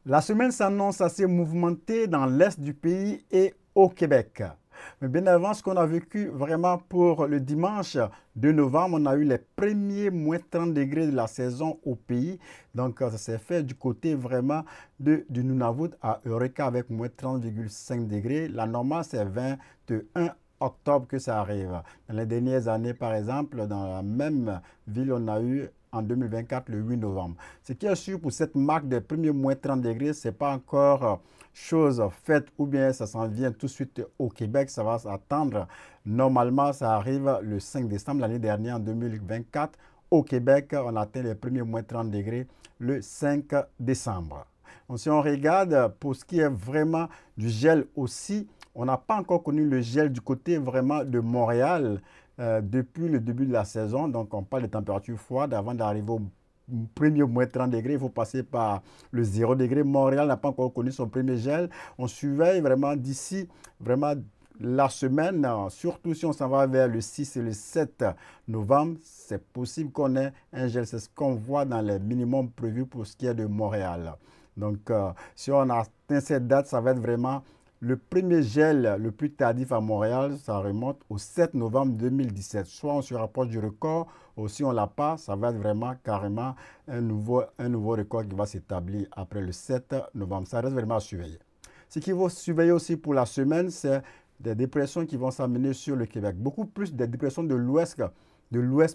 La semaine s'annonce assez mouvementée dans l'est du pays et au Québec. Mais bien avant ce qu'on a vécu vraiment pour le dimanche 2 novembre, on a eu les premiers moins 30 degrés de la saison au pays. Donc ça s'est fait du côté vraiment du Nunavut à Eureka avec moins 30,5 degrés. La normale c'est 21 octobre que ça arrive. Dans les dernières années, par exemple, dans la même ville, on a eu en 2024 le 8 novembre. Ce qui est sûr pour cette marque des premiers moins 30 degrés, ce n'est pas encore chose faite ou bien ça s'en vient tout de suite au Québec. Ça va s'attendre. Normalement, ça arrive le 5 décembre. L'année dernière, en 2024, au Québec, on a atteint les premiers moins 30 degrés le 5 décembre. Donc, si on regarde pour ce qui est vraiment du gel aussi, on n'a pas encore connu le gel du côté vraiment de Montréal depuis le début de la saison. Donc, on parle de températures froides avant d'arriver au premier moins 30 degrés. Il faut passer par le 0 degré. Montréal n'a pas encore connu son premier gel. On surveille vraiment d'ici, vraiment la semaine, surtout si on s'en va vers le 6 et le 7 novembre, c'est possible qu'on ait un gel. C'est ce qu'on voit dans les minimums prévus pour ce qui est de Montréal. Donc, si on atteint cette date, ça va être vraiment le premier gel le plus tardif à Montréal. Ça remonte au 7 novembre 2017. Soit on se rapproche du record, ou si on ne l'a pas, ça va être vraiment carrément un nouveau record qui va s'établir après le 7 novembre. Ça reste vraiment à surveiller. Ce qu'il faut surveiller aussi pour la semaine, c'est des dépressions qui vont s'amener sur le Québec. Beaucoup plus des dépressions de l'Ouest,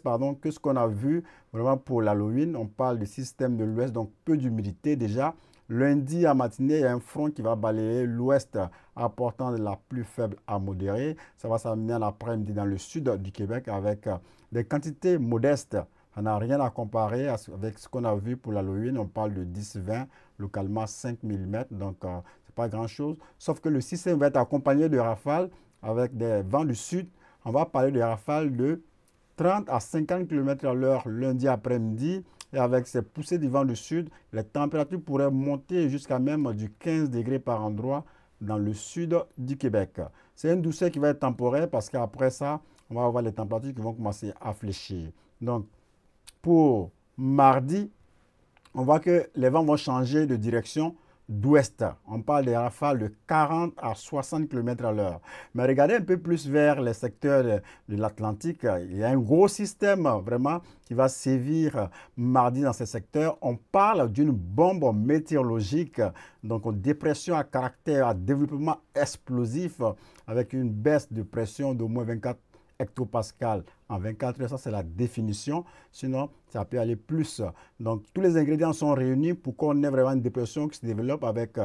pardon, que ce qu'on a vu vraiment pour l'Halloween. On parle du système de l'Ouest, donc peu d'humidité déjà. Lundi à matinée, il y a un front qui va balayer l'Ouest, apportant de la plus faible à modérée. Ça va s'amener à l'après-midi dans le sud du Québec avec des quantités modestes. Ça n'a rien à comparer avec ce qu'on a vu pour l'Halloween. On parle de 10-20, localement 5 mm, donc c'est pas grand-chose. Sauf que le système va être accompagné de rafales avec des vents du sud. On va parler de rafales de 30 à 50 km à l'heure lundi après-midi. Et avec ces poussées du vent du sud, les températures pourraient monter jusqu'à même du 15 degrés par endroit dans le sud du Québec. C'est une douceur qui va être temporaire parce qu'après ça, on va avoir les températures qui vont commencer à fléchir. Donc, pour mardi, on voit que les vents vont changer de direction d'ouest. On parle des rafales de 40 à 60 km à l'heure. Mais regardez un peu plus vers les secteurs de l'Atlantique. Il y a un gros système vraiment qui va sévir mardi dans ces secteurs. On parle d'une bombe météorologique, donc une dépression à caractère, à développement explosif avec une baisse de pression d'au moins 24 hectopascal en 24 heures. Ça, c'est la définition. Sinon, ça peut aller plus. Donc, tous les ingrédients sont réunis pour qu'on ait vraiment une dépression qui se développe avec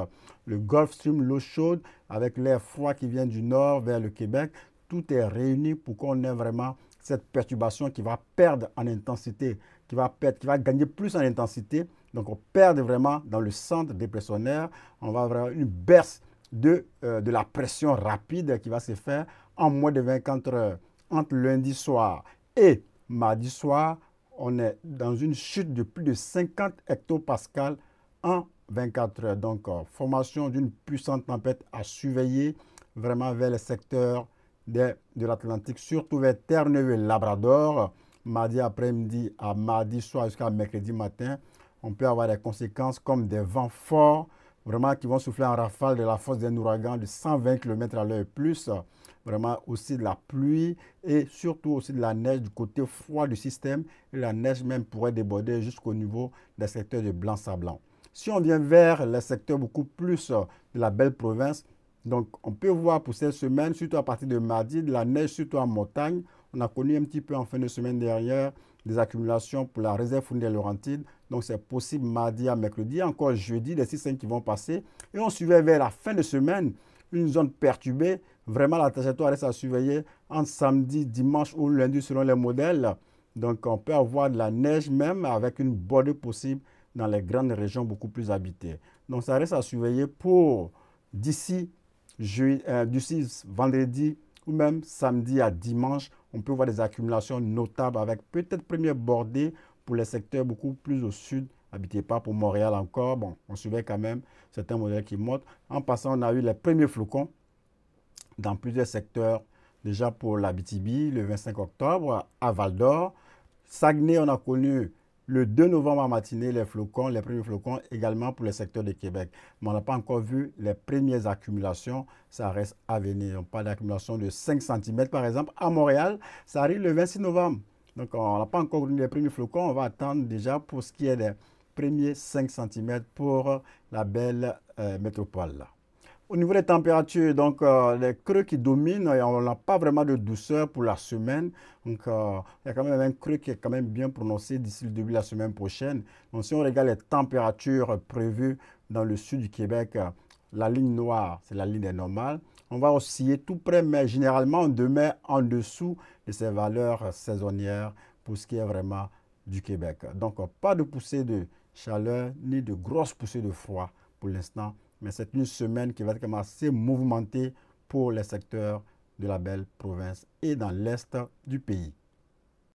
le Gulf Stream, l'eau chaude, avec l'air froid qui vient du nord vers le Québec. Tout est réuni pour qu'on ait vraiment cette perturbation qui va perdre en intensité, qui va gagner plus en intensité. Donc, on perd vraiment dans le centre dépressionnaire. On va avoir une baisse de la pression rapide qui va se faire en moins de 24 heures entre lundi soir et mardi soir. On est dans une chute de plus de 50 hectopascales en 24 heures. Donc, formation d'une puissante tempête à surveiller vraiment vers les secteurs de l'Atlantique, surtout vers Terre-Neuve et Labrador, mardi après-midi à mardi soir jusqu'à mercredi matin. On peut avoir des conséquences comme des vents forts, vraiment qui vont souffler en rafale de la force d'un ouragan de 120 km à l'heure et plus. Vraiment aussi de la pluie et surtout aussi de la neige du côté froid du système. Et la neige même pourrait déborder jusqu'au niveau des secteurs de blanc-sablanc. Si on vient vers les secteurs beaucoup plus de la belle province, donc on peut voir pour cette semaine, surtout à partir de mardi, de la neige surtout en montagne. On a connu un petit peu en fin de semaine dernière des accumulations pour la réserve fournie des Laurentides. Donc c'est possible mardi à mercredi, encore jeudi, des 6-5 qui vont passer. Et on suivait vers la fin de semaine une zone perturbée. Vraiment, la trajectoire reste à surveiller entre samedi, dimanche ou lundi selon les modèles. Donc, on peut avoir de la neige même avec une bordée possible dans les grandes régions beaucoup plus habitées. Donc, ça reste à surveiller pour d'ici vendredi ou même samedi à dimanche. On peut voir des accumulations notables avec peut-être première bordée pour les secteurs beaucoup plus au sud. Habitez pas pour Montréal encore. Bon, on surveille quand même certains modèles qui montent. En passant, on a eu les premiers flocons dans plusieurs secteurs. Déjà pour l'Abitibi, le 25 octobre, à Val-d'Or. Saguenay, on a connu Le 2 novembre en matinée, les flocons, les premiers flocons également pour le secteur de Québec. Mais on n'a pas encore vu les premières accumulations, ça reste à venir. On parle d'accumulation de 5 cm par exemple. À Montréal, ça arrive le 26 novembre. Donc on n'a pas encore vu les premiers flocons, on va attendre déjà pour ce qui est des premiers 5 cm pour la belle métropole. Au niveau des températures, donc les creux qui dominent, on n'a pas vraiment de douceur pour la semaine. Donc il y a quand même un creux qui est quand même bien prononcé d'ici le début de la semaine prochaine. Donc si on regarde les températures prévues dans le sud du Québec, la ligne noire, c'est la ligne des normales. On va osciller tout près, mais généralement on demeure en dessous de ces valeurs saisonnières pour ce qui est vraiment du Québec. Donc pas de poussée de chaleur ni de grosses poussées de froid pour l'instant. Mais c'est une semaine qui va être quand même assez mouvementée pour les secteurs de la belle province et dans l'est du pays.